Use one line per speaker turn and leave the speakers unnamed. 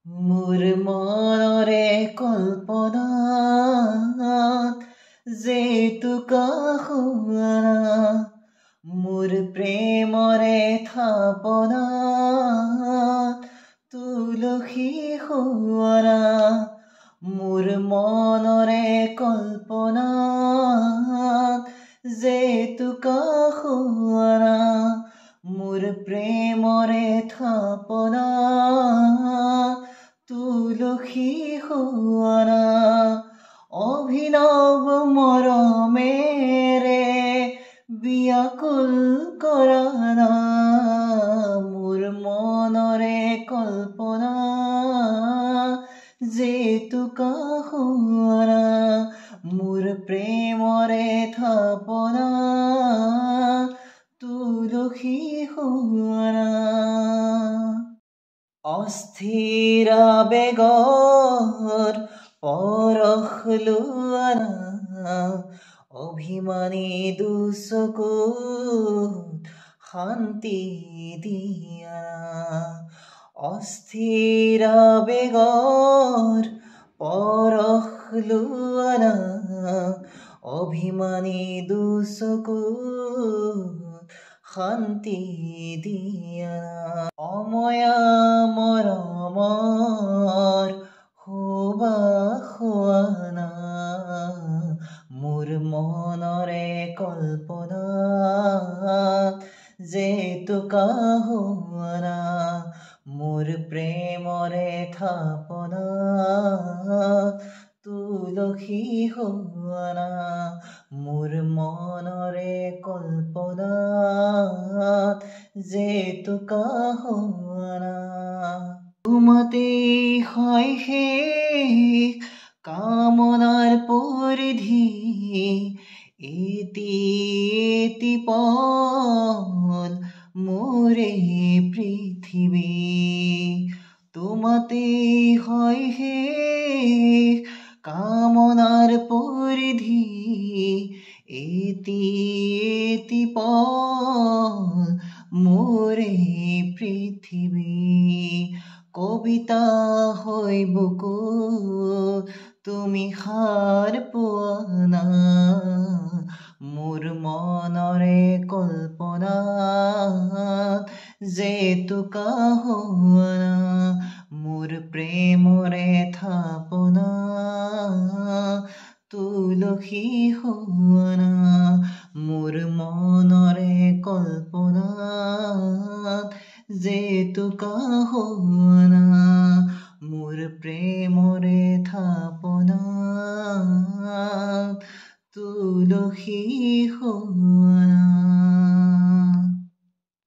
মোৰ মনৰে কল্পনাত জেতুকা শুৱাৰা মোৰ প্ৰেমৰে থাপনাত তুলসী শুৱাৰা মোৰ মনৰে কল্পনাত জেতুকা শুৱাৰা মোৰ প্ৰেমৰে থাপনাত তুলসী শুৱাৰা অভিনৱ মৰমেৰে বিয়াকুল কৰা না মোৰ মনৰে কল্পনা জেতুকা শুৱাৰা মোৰ প্ৰেমৰে থাপনা তুলসী শুৱাৰা অস্থিৰ বেগৰ পৰশ লোৱা না অভিমানী দুচকুত শান্তি দিয়া অস্থিৰ বেগৰ পৰশ লোৱা না অভিমানী দুচকুত শান্তি দিয়া অময়া মৰমৰ সুবাসনা মোৰ মনৰে কল্পনাত জেতুকা শুৱাৰা মোৰ প্ৰেমৰে থাপনাত তুলসী শুৱাৰা মোৰ মনৰে কল্পনাত জেতুকা শুৱাৰা তোমাতে হয় শেষ কামনাৰ পৰিধি এটি পল মোৰে পৃথিৱী তোমাতে হয় শেষ কামনাৰ পৰিধি এটি পল মোৰে পৃথিৱী কবিতা হৈ বুকু তুমি সাৰ পোৱা না মোৰ মনৰে কল্পনাত জেতুকা শুৱাৰা মোৰ প্ৰেমৰে থাপনা তুলসী শুৱাৰা মোৰ মনৰে কল্পনাত জেতুকা শুৱাৰা মোৰ প্ৰেমৰে থাপনাত তুলসী শুৱাৰা